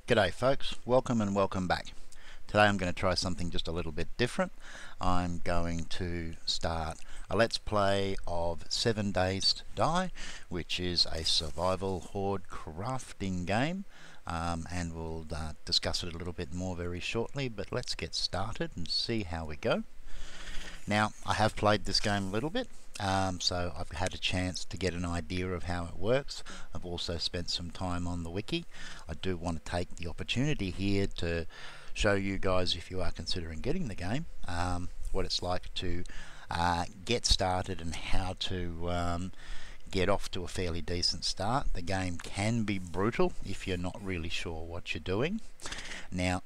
G'day folks, welcome and welcome back. Today I'm going to try something just a little bit different. I'm going to start a let's play of 7 Days to Die, which is a survival horde crafting game, and we'll discuss it a little bit more very shortly, but let's get started and see how we go. Now, I have played this game a little bit, so I've had a chance to get an idea of how it works. I've also spent some time on the wiki. I do want to take the opportunity here to show you guys, if you are considering getting the game, what it's like to get started and how to get off to a fairly decent start. The game can be brutal if you're not really sure what you're doing. Now,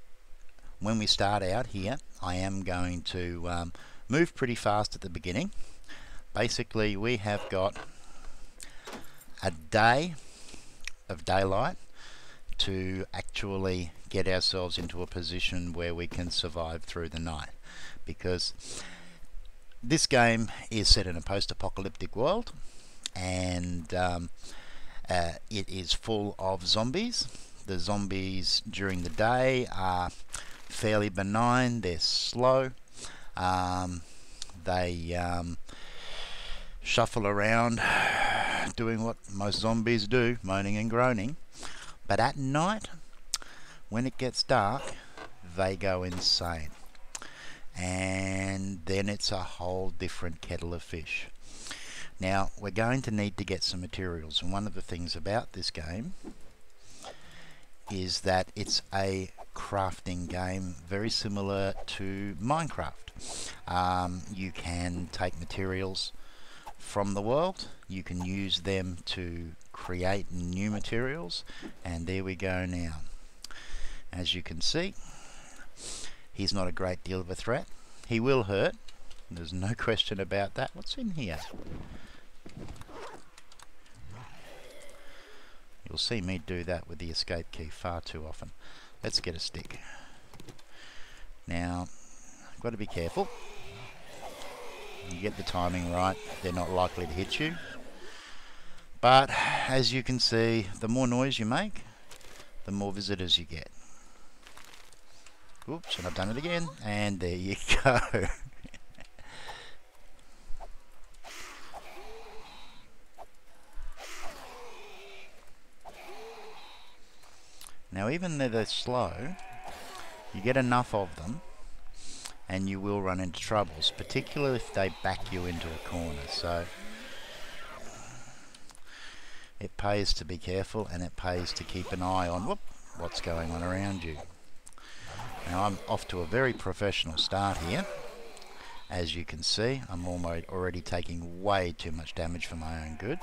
when we start out here, I am going to move pretty fast at the beginning. Basically, we have got a day of daylight to actually get ourselves into a position where we can survive through the night, because this game is set in a post-apocalyptic world, and it is full of zombies. The zombies during the day are fairly benign. They're slow. They shuffle around doing what most zombies do, moaning and groaning. But at night, when it gets dark, they go insane. And then it's a whole different kettle of fish. Now, we're going to need to get some materials, and one of the things about this game is that it's a crafting game very similar to Minecraft. You can take materials from the world, you can use them to create new materials, and there we go now. As you can see, he's not a great deal of a threat. He will hurt, there's no question about that. What's in here? You'll see me do that with the escape key far too often. Let's get a stick. Now, I've got to be careful. You get the timing right, they're not likely to hit you. But as you can see, the more noise you make, the more visitors you get. Oops, and I've done it again. And there you go. Now, even though they're slow, you get enough of them and you will run into troubles, particularly if they back you into a corner. So it pays to be careful, and it pays to keep an eye on what's going on around you. Now, I'm off to a very professional start here. As you can see, I'm already taking way too much damage for my own good.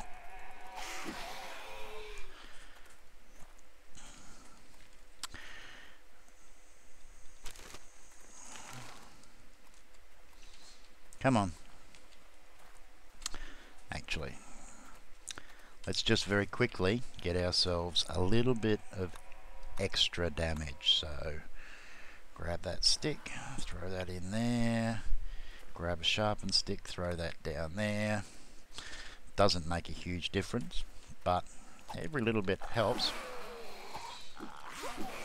Come on. Actually, let's just very quickly get ourselves a little bit of extra damage. So grab that stick, throw that in there, grab a sharpened stick, throw that down there. Doesn't make a huge difference, but every little bit helps.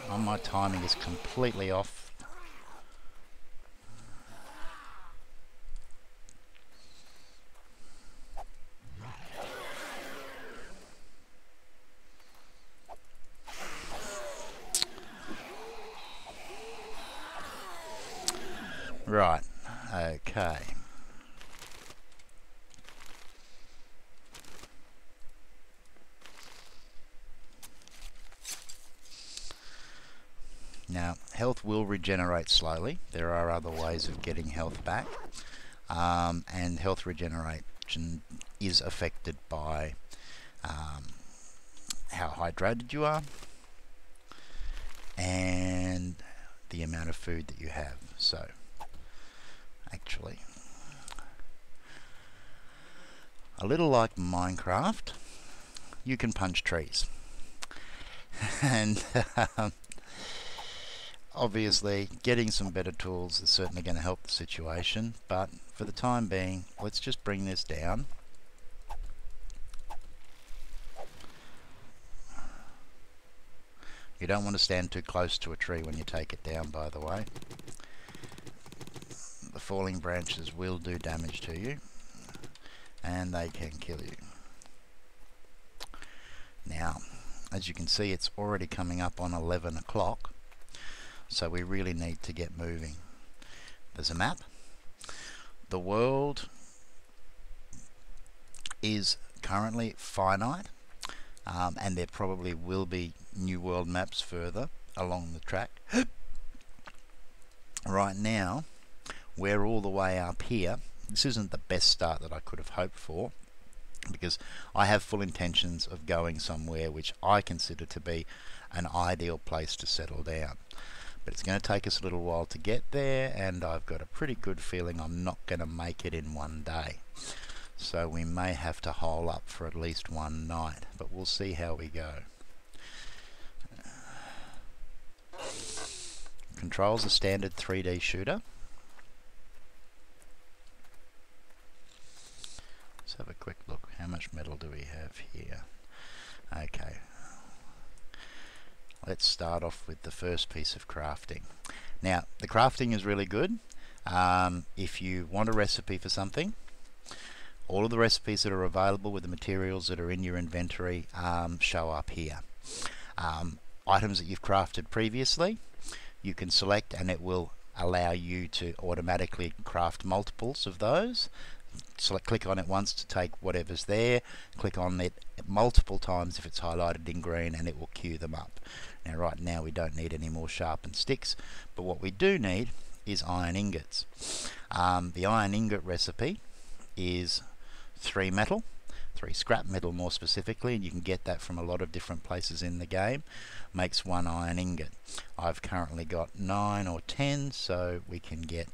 Oh, my timing is completely off. Right, okay. Now, health will regenerate slowly. There are other ways of getting health back, and health regeneration is affected by how hydrated you are and the amount of food that you have. So actually, a little like Minecraft, you can punch trees. And obviously getting some better tools is certainly going to help the situation, but for the time being, let's just bring this down. You don't want to stand too close to a tree when you take it down, by the way. The falling branches will do damage to you, and they can kill you. Now, as you can see, it's already coming up on 11 o'clock, so we really need to get moving. There's a map. The world is currently finite, and there probably will be new world maps further along the track. Right now, we're all the way up here. This isn't the best start that I could have hoped for, because I have full intentions of going somewhere which I consider to be an ideal place to settle down. But it's going to take us a little while to get there, and I've got a pretty good feeling I'm not going to make it in one day. So we may have to hole up for at least one night, but we'll see how we go. Controls a standard 3D shooter. Let's have a quick look. How much metal do we have here? Okay. Let's start off with the first piece of crafting. Now, the crafting is really good. If you want a recipe for something, all of the recipes that are available with the materials that are in your inventory show up here. Items that you've crafted previously, you can select, and it will allow you to automatically craft multiples of those. Click on it once to take whatever's there, click on it multiple times if it's highlighted in green, and it will queue them up. Now right now we don't need any more sharpened sticks, but what we do need is iron ingots. The iron ingot recipe is 3 metal, 3 scrap metal more specifically, and you can get that from a lot of different places in the game. Makes 1 iron ingot. I've currently got 9 or 10, so we can get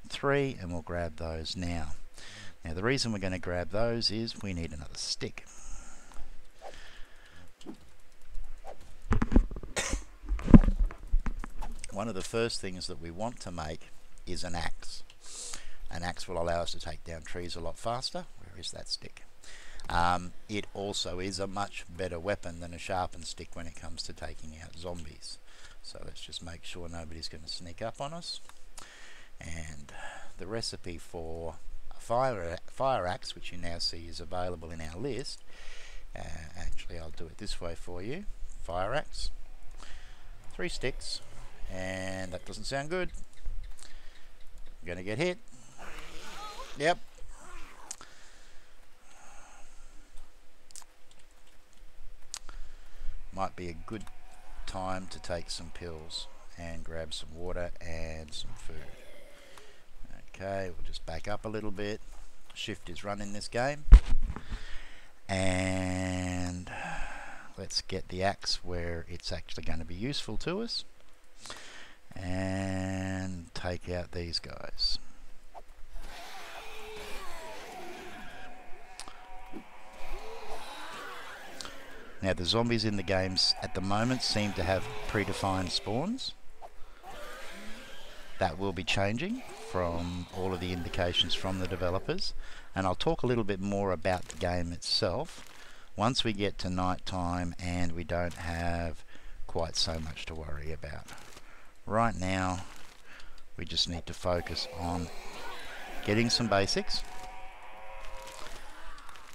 3, and we'll grab those now. Now the reason we're going to grab those is we need another stick. One of the first things that we want to make is an axe. An axe will allow us to take down trees a lot faster. Where is that stick? It also is a much better weapon than a sharpened stick when it comes to taking out zombies. So let's just make sure nobody's going to sneak up on us. And the recipe for a fire axe, which you now see is available in our list. Actually, I'll do it this way for you. Fire axe, 3 sticks, and that doesn't sound good. I'm going to get hit. Yep. Might be a good time to take some pills and grab some water and some food. Okay, we'll just back up a little bit. Shift is run in this game. And let's get the axe where it's actually going to be useful to us. And take out these guys. Now the zombies in the games at the moment seem to have predefined spawns. That will be changing from all of the indications from the developers, and I'll talk a little bit more about the game itself once we get to night time and we don't have quite so much to worry about. Right now we just need to focus on getting some basics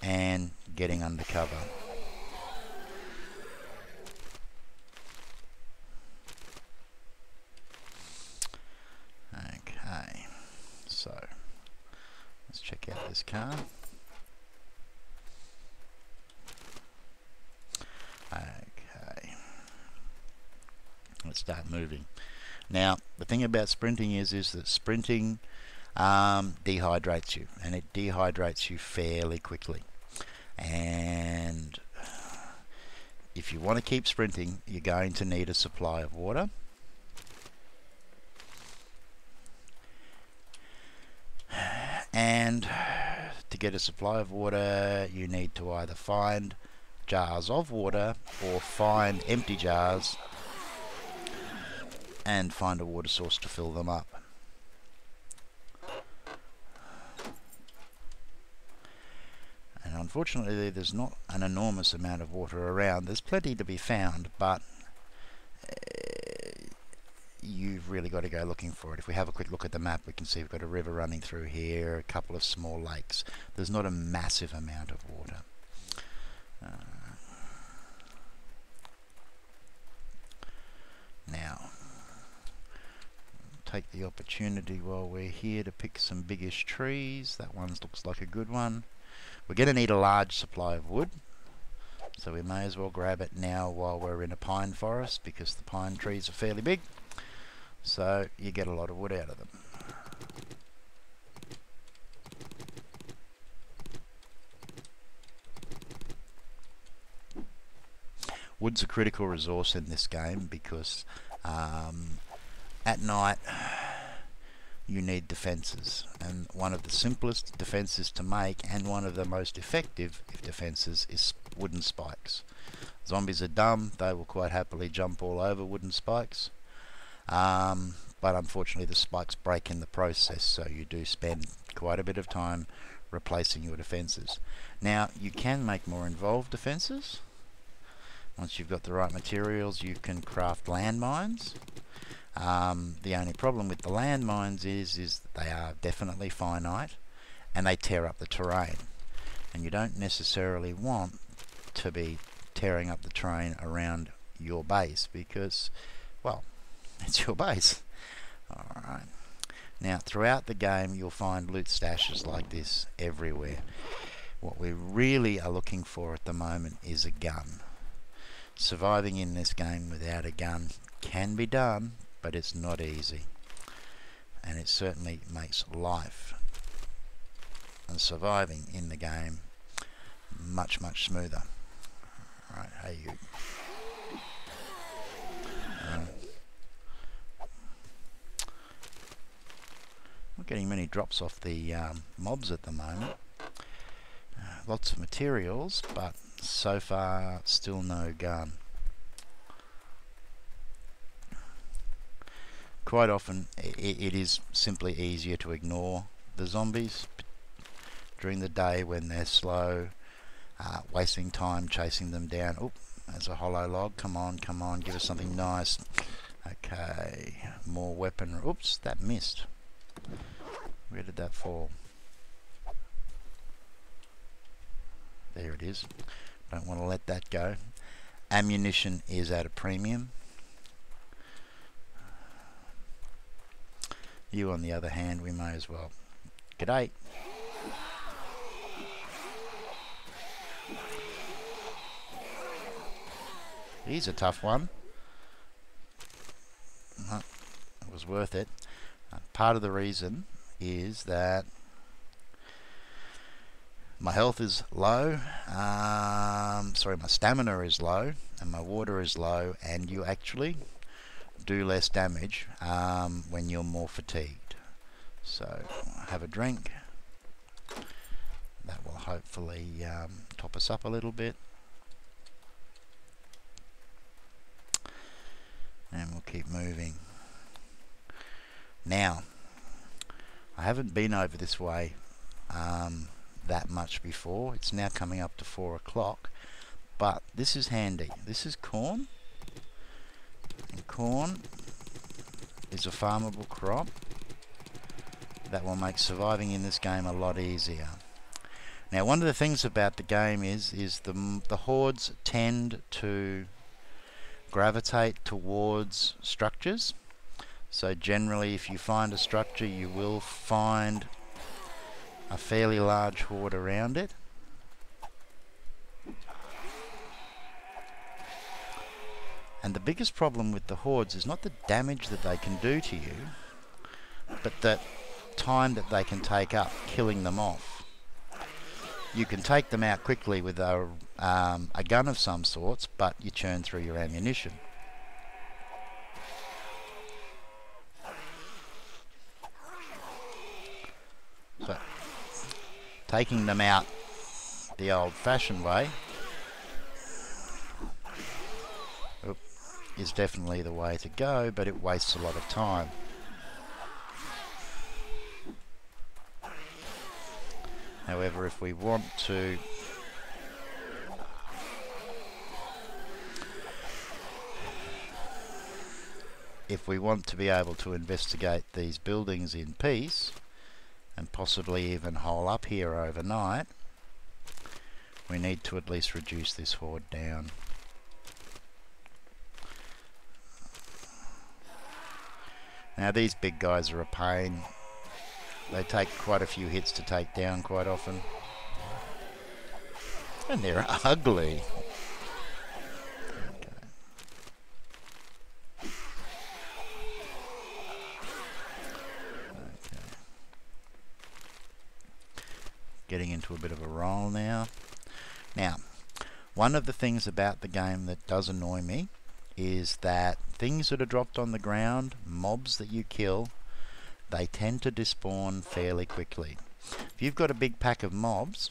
and getting undercover. Okay, so let's check out this car. Okay, let's start moving. Now the thing about sprinting is that sprinting dehydrates you, and it dehydrates you fairly quickly. And if you want to keep sprinting, you're going to need a supply of water. And to get a supply of water, you need to either find jars of water or find empty jars and find a water source to fill them up. And unfortunately there's not an enormous amount of water around. There's plenty to be found, but you've really got to go looking for it. If we have a quick look at the map, we can see we've got a river running through here, a couple of small lakes. There's not a massive amount of water. Now, take the opportunity while we're here to pick some biggish trees. That one looks like a good one. We're going to need a large supply of wood, so we may as well grab it now while we're in a pine forest, because the pine trees are fairly big, so you get a lot of wood out of them. Wood's a critical resource in this game because at night you need defences, and one of the simplest defences to make and one of the most effective defences is wooden spikes. Zombies are dumb, they will quite happily jump all over wooden spikes, but unfortunately the spikes break in the process, so you do spend quite a bit of time replacing your defences. Now, you can make more involved defences. Once you've got the right materials, you can craft landmines. The only problem with the landmines is that they are definitely finite and they tear up the terrain. And you don't necessarily want to be tearing up the terrain around your base because, well, it's your base. Alright. Now, throughout the game, you'll find loot stashes like this everywhere. What we really are looking for at the moment is a gun. Surviving in this game without a gun can be done, but it's not easy, and it certainly makes life and surviving in the game much smoother. Right, hey you. Not getting many drops off the mobs at the moment. Lots of materials, but so far still no gun. Quite often it is simply easier to ignore the zombies during the day when they're slow, wasting time chasing them down. Oh, there's a hollow log. Come on, give us something nice. Okay, more weapon. Oops, that missed. Where did that fall? There it is. Don't want to let that go. Ammunition is at a premium. You, on the other hand, we may as well. G'day. He's a tough one. It was worth it. Part of the reason is that my health is low, sorry, my stamina is low and my water is low, and you actually do less damage when you're more fatigued. So have a drink. That will hopefully top us up a little bit, and we'll keep moving. Now, I haven't been over this way that much before. It's now coming up to 4 o'clock, but this is handy. This is corn, and corn is a farmable crop that will make surviving in this game a lot easier. Now, one of the things about the game is the hordes tend to gravitate towards structures. So generally, if you find a structure, you will find a fairly large horde around it. And the biggest problem with the hordes is not the damage that they can do to you, but the time that they can take up killing them off. You can take them out quickly with a gun of some sorts, but you churn through your ammunition. So, taking them out the old-fashioned way is definitely the way to go, but it wastes a lot of time. However, if we want to if we want to be able to investigate these buildings in peace, and possibly even hole up here overnight, we need to at least reduce this horde down. Now these big guys are a pain. They take quite a few hits to take down quite often. And they're ugly. Okay. Okay. Getting into a bit of a roll now. Now, one of the things about the game that does annoy me is that things that are dropped on the ground, mobs that you kill, they tend to despawn fairly quickly. If you've got a big pack of mobs,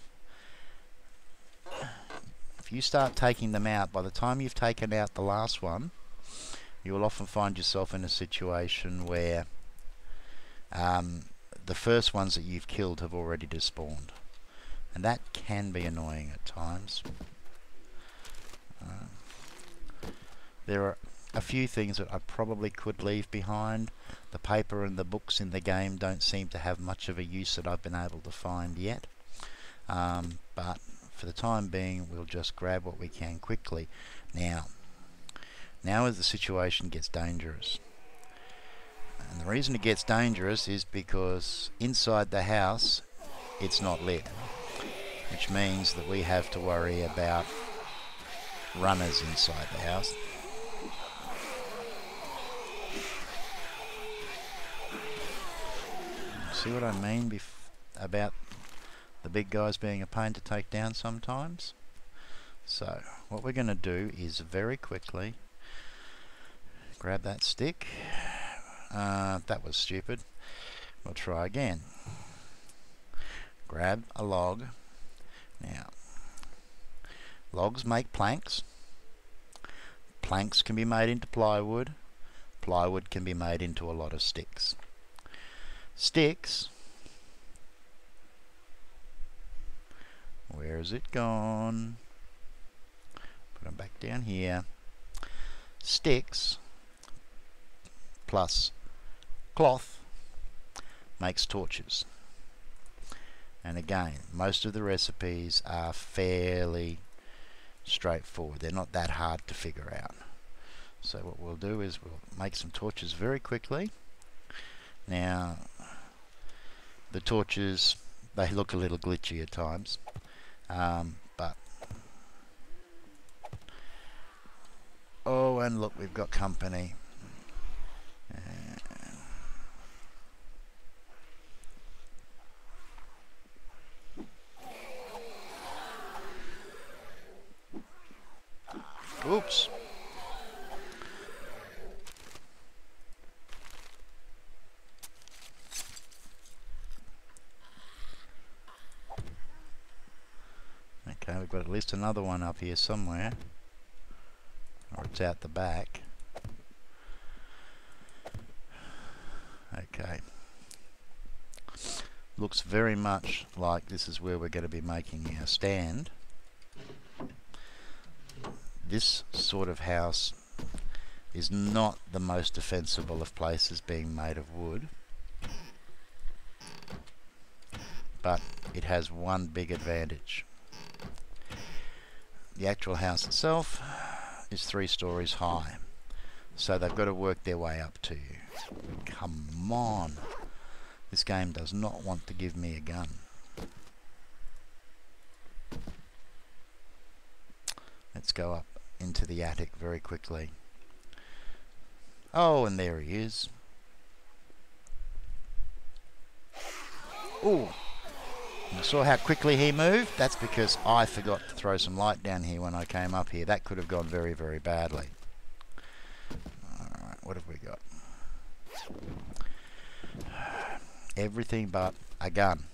if you start taking them out, by the time you've taken out the last one, you will often find yourself in a situation where the first ones that you've killed have already despawned. And that can be annoying at times. There are a few things that I probably could leave behind. The paper and the books in the game don't seem to have much of a use that I've been able to find yet. But for the time being, we'll just grab what we can quickly. Now as the situation gets dangerous. And the reason it gets dangerous is because inside the house, it's not lit. Which means that we have to worry about runners inside the house. See what I mean about the big guys being a pain to take down sometimes? So what we're going to do is very quickly grab that stick. That was stupid. We'll try again. Grab a log. Now, logs make planks. Planks can be made into plywood. Plywood can be made into a lot of sticks. Sticks, where has it gone? Put them back down here. Sticks plus cloth makes torches. And again, most of the recipes are fairly straightforward. They're not that hard to figure out. So what we'll do is we'll make some torches very quickly. Now, the torches, they look a little glitchy at times, but oh, and look, we've got company. Oops. Okay, we've got at least another one up here somewhere, or it's out the back. Okay, looks very much like this is where we're going to be making our stand. This sort of house is not the most defensible of places, being made of wood, but it has one big advantage. The actual house itself is 3 stories high, so they've got to work their way up to you. Come on, this game does not want to give me a gun. Let's go up into the attic very quickly. Oh, and there he is. Ooh. You saw how quickly he moved? That's because I forgot to throw some light down here when I came up here. That could have gone very, very badly. Alright, what have we got? Everything but a gun.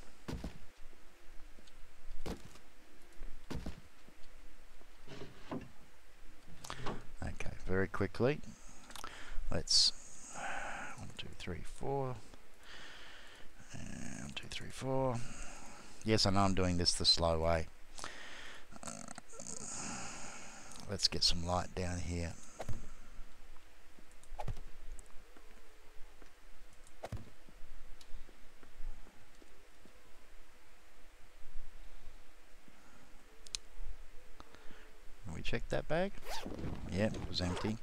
Okay, very quickly. Let's 1, 2, 3, 4. 1, 2, 3, 4. Yes, I know I'm doing this the slow way. Let's get some light down here. check that bag. Yeah, it was empty.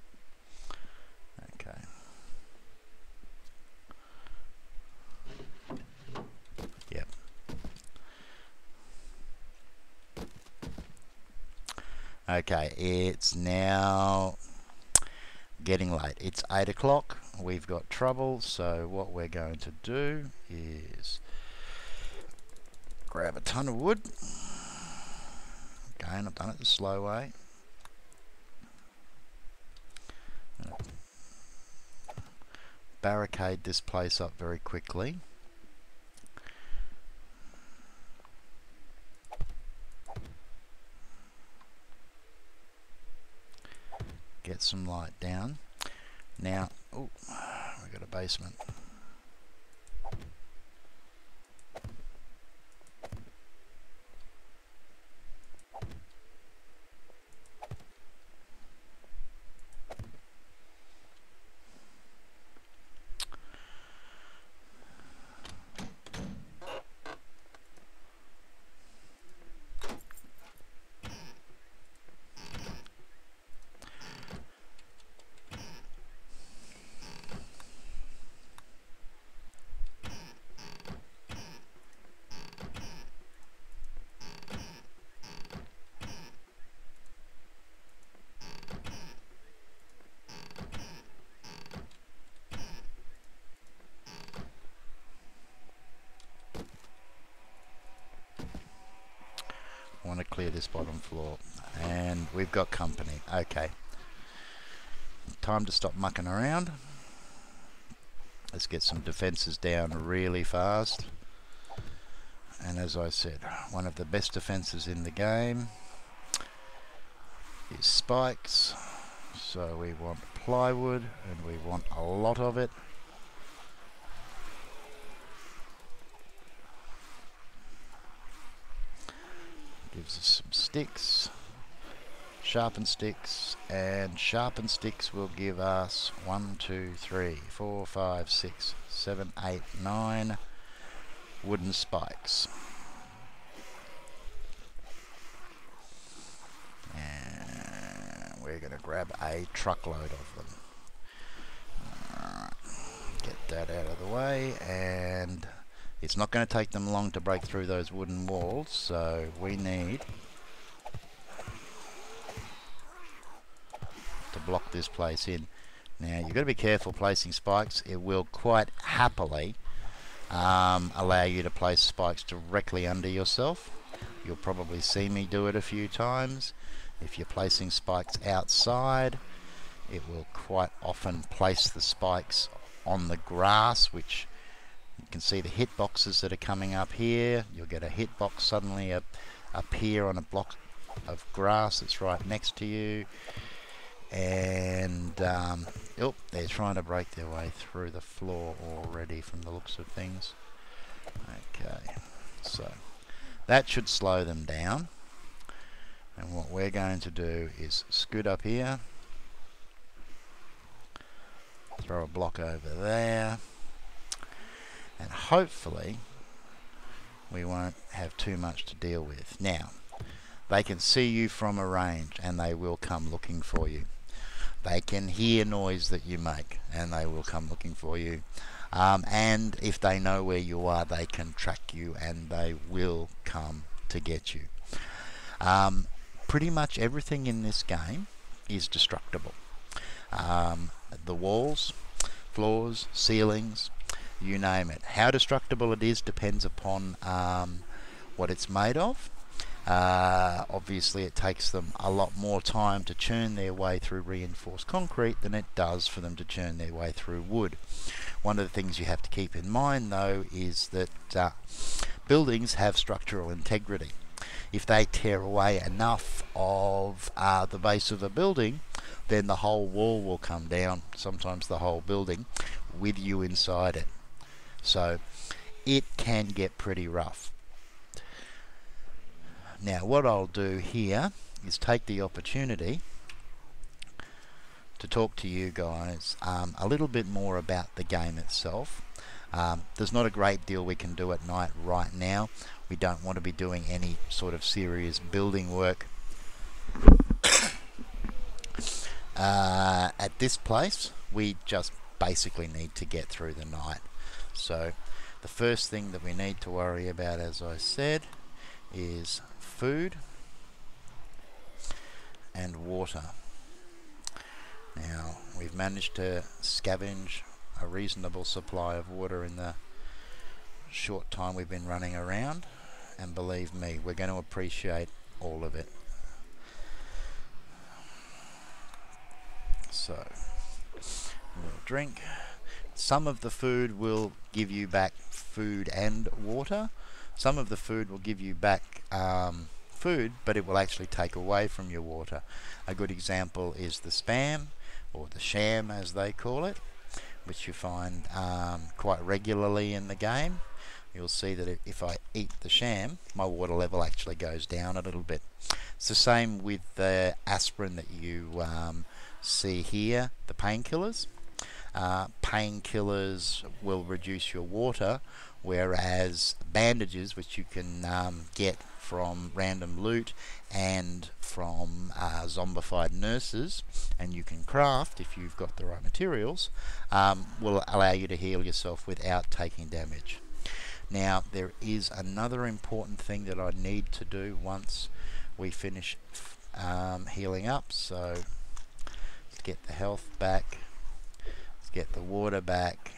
Okay. Yep. Okay, it's now getting late. It's 8 o'clock. We've got trouble, so what we're going to do is grab a ton of wood. Again, I've done it the slow way. Barricade this place up very quickly. Get some light down. Now, oh, we've got a basement. I want to clear this bottom floor, and we've got company. Okay, time to stop mucking around. Let's get some defenses down really fast. And as I said, one of the best defenses in the game is spikes. So we want plywood, and we want a lot of it. Gives us some sticks, sharpened sticks, and sharpened sticks will give us 1, 2, 3, 4, 5, 6, 7, 8, 9 wooden spikes. And we're going to grab a truckload of them. Alright, get that out of the way, and it's not going to take them long to break through those wooden walls, so we need to block this place in. Now you've got to be careful placing spikes. It will quite happily allow you to place spikes directly under yourself. You'll probably see me do it a few times. If you're placing spikes outside, it will quite often place the spikes on the grass, which you can see the hitboxes that are coming up here. You'll get a hitbox suddenly appear on a block of grass that's right next to you. And oh, they're trying to break their way through the floor already from the looks of things. Okay, so that should slow them down. And what we're going to do is scoot up here, throw a block over there, and hopefully we won't have too much to deal with. Now, they can see you from a range and they will come looking for you. They can hear noise that you make and they will come looking for you. And if they know where you are, they can track you and they will come to get you. Pretty much everything in this game is destructible. The walls, floors, ceilings, you name it. How destructible it is depends upon what it's made of. Obviously it takes them a lot more time to churn their way through reinforced concrete than it does for them to churn their way through wood. One of the things you have to keep in mind though is that buildings have structural integrity. If they tear away enough of the base of a building, then the whole wall will come down, sometimes the whole building, with you inside it. So it can get pretty rough. Now what I'll do here is take the opportunity to talk to you guys a little bit more about the game itself. There's not a great deal we can do at night right now. We don't want to be doing any sort of serious building work At this place, we just basically need to get through the night. So the first thing that we need to worry about, as I said, is food and water. Now, we've managed to scavenge a reasonable supply of water in the short time we've been running around, and believe me, we're going to appreciate all of it. So, a little drink. Some of the food will give you back food and water. Some of the food will give you back food, but it will actually take away from your water. A good example is the spam, or the sham as they call it, which you find quite regularly in the game. You'll see that if I eat the sham, my water level actually goes down a little bit. It's the same with the aspirin that you see here, the painkillers. Painkillers will reduce your water, whereas bandages, which you can get from random loot and from zombified nurses, and you can craft if you've got the right materials, will allow you to heal yourself without taking damage. Now, there is another important thing that I need to do once we finish healing up. So let's get the health back, let's get the water back,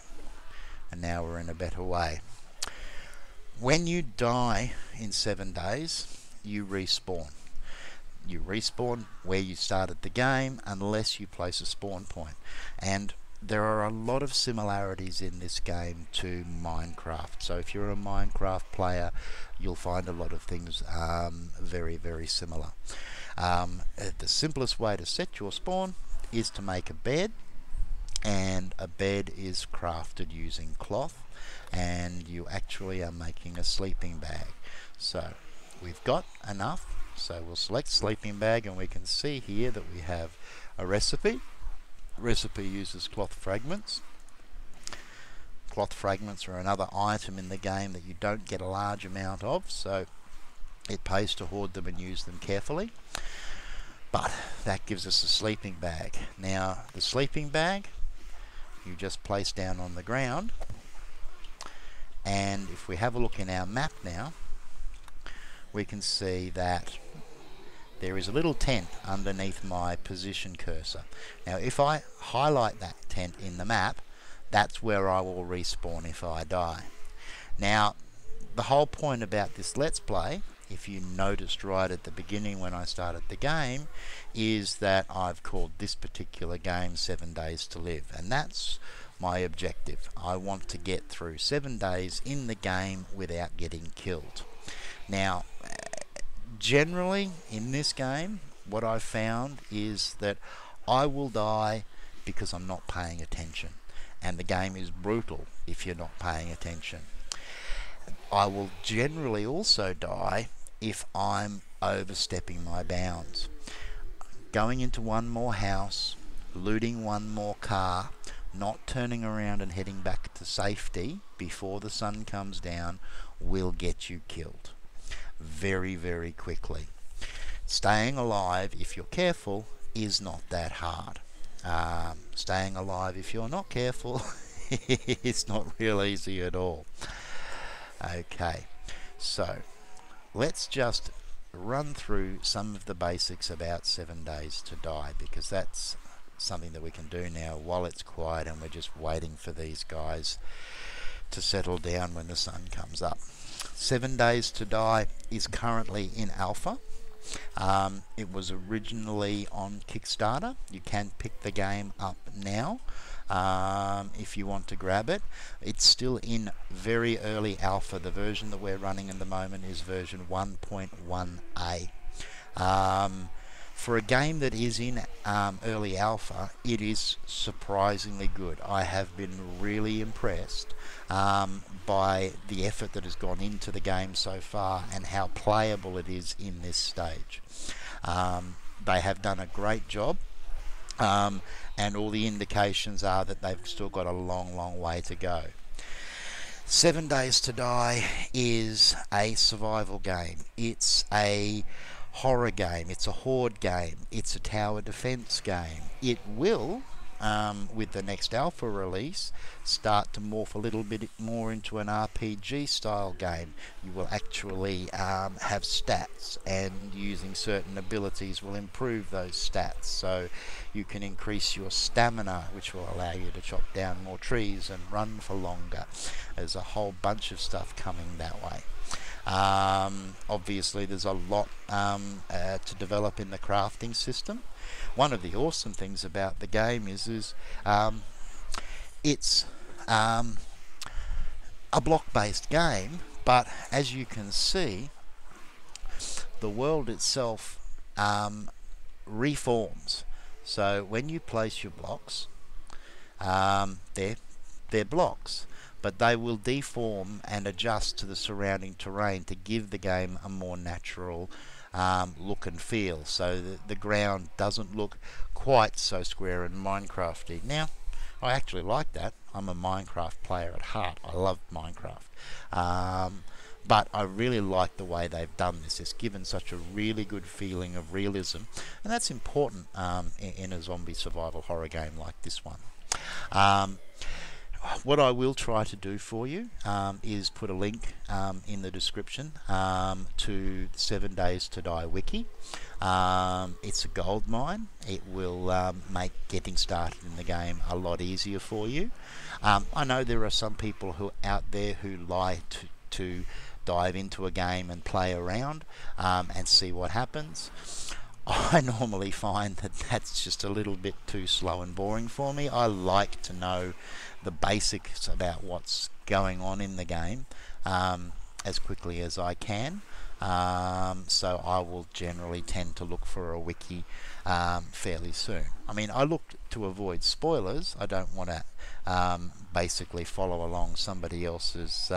and now we're in a better way. When you die in 7 days, you respawn. You respawn where you started the game unless you place a spawn point. And there are a lot of similarities in this game to Minecraft. So if you're a Minecraft player, you'll find a lot of things very, very similar. The simplest way to set your spawn is to make a bed, and a bed is crafted using cloth, and you actually are making a sleeping bag. So we've got enough, so we'll select sleeping bag, and we can see here that we have a recipe. Recipe uses cloth fragments. Cloth fragments are another item in the game that you don't get a large amount of, so it pays to hoard them and use them carefully. But that gives us a sleeping bag. Now, the sleeping bag you just place down on the ground, and if we have a look in our map now, we can see that there is a little tent underneath my position cursor. Now, if I highlight that tent in the map, that's where I will respawn if I die. Now, the whole point about this Let's Play, if you noticed right at the beginning when I started the game, is that I've called this particular game 7 Days to Live, and that's my objective. I want to get through 7 days in the game without getting killed. Now, generally in this game, what I've found is that I will die because I'm not paying attention, and the game is brutal if you're not paying attention. I will generally also die if I'm overstepping my bounds. Going into one more house, looting one more car, not turning around and heading back to safety before the sun comes down will get you killed very, very quickly. Staying alive, if you're careful, is not that hard. Staying alive, if you're not careful, it's not real easy at all. Okay, so let's just run through some of the basics about 7 Days to Die, because that's something that we can do now while it's quiet and we're just waiting for these guys to settle down when the sun comes up. 7 Days to Die is currently in alpha. It was originally on Kickstarter. You can pick the game up now if you want to grab it. It's still in very early alpha. The version that we're running at the moment is version 1.1a. For a game that is in early alpha, it is surprisingly good. I have been really impressed by the effort that has gone into the game so far and how playable it is in this stage. They have done a great job, and all the indications are that they've still got a long way to go. 7 Days to Die is a survival game. It's a horror game, it's a horde game, it's a tower defense game. It will, with the next alpha release, start to morph a little bit more into an RPG style game. You will actually have stats, and using certain abilities will improve those stats. So you can increase your stamina, which will allow you to chop down more trees and run for longer. There's a whole bunch of stuff coming that way. Obviously there's a lot to develop in the crafting system. One of the awesome things about the game is it's a block-based game, but as you can see, the world itself reforms. So when you place your blocks, they're blocks, but they will deform and adjust to the surrounding terrain to give the game a more natural look and feel, so the ground doesn't look quite so square and Minecrafty. Now, I actually like that. I'm a Minecraft player at heart. I love Minecraft. But I really like the way they've done this. It's given such a really good feeling of realism, and that's important in a zombie survival horror game like this one. What I will try to do for you is put a link in the description to 7 Days To Die wiki. It's a gold mine. It will make getting started in the game a lot easier for you. I know there are some people who out there who like to dive into a game and play around and see what happens. I normally find that that's just a little bit too slow and boring for me. I like to know the basics about what's going on in the game as quickly as I can. So I will generally tend to look for a wiki fairly soon. I mean, I look to avoid spoilers. I don't want to basically follow along somebody else's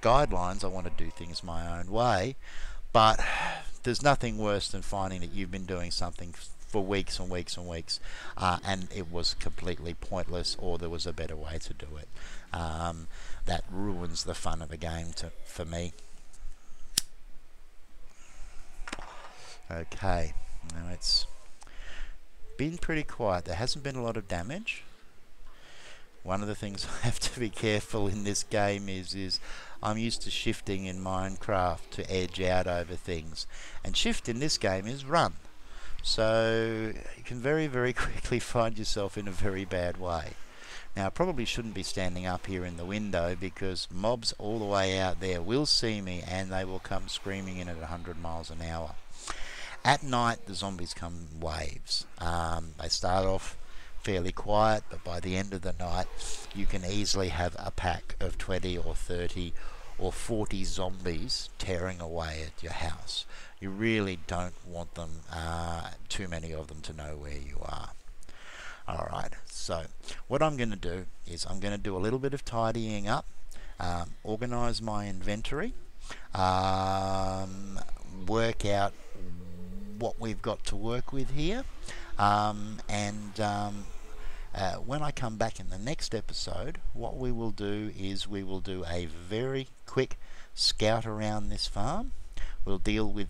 guidelines. I want to do things my own way. But there's nothing worse than finding that you've been doing something for weeks and weeks and weeks and it was completely pointless, or there was a better way to do it. That ruins the fun of a game for me. Okay, now it's been pretty quiet. There hasn't been a lot of damage. One of the things I have to be careful in this game is I'm used to shifting in Minecraft to edge out over things, and shift in this game is run. So you can very, very quickly find yourself in a very bad way. Now I probably shouldn't be standing up here in the window, because mobs all the way out there will see me and they will come screaming in at 100 miles an hour. At night the zombies come in waves. They start off fairly quiet, but by the end of the night you can easily have a pack of 20 or 30 or 40 zombies tearing away at your house. You really don't want them, too many of them, to know where you are. Alright, so what I'm going to do is I'm going to do a little bit of tidying up, organize my inventory, work out what we've got to work with here, when I come back in the next episode, what we will do is we will do a very quick scout around this farm. We'll deal with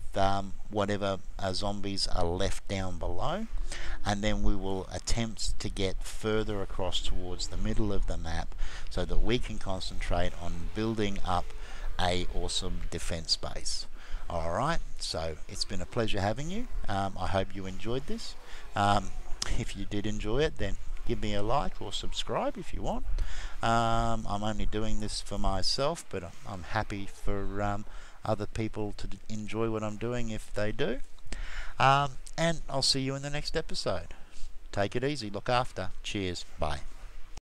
whatever zombies are left down below, and then we will attempt to get further across towards the middle of the map so that we can concentrate on building up a awesome defense base. Alright, so it's been a pleasure having you. I hope you enjoyed this. If you did enjoy it, then give me a like or subscribe if you want. I'm only doing this for myself, but I'm happy for other people to enjoy what I'm doing if they do. And I'll see you in the next episode. Take it easy, look after. Cheers, bye.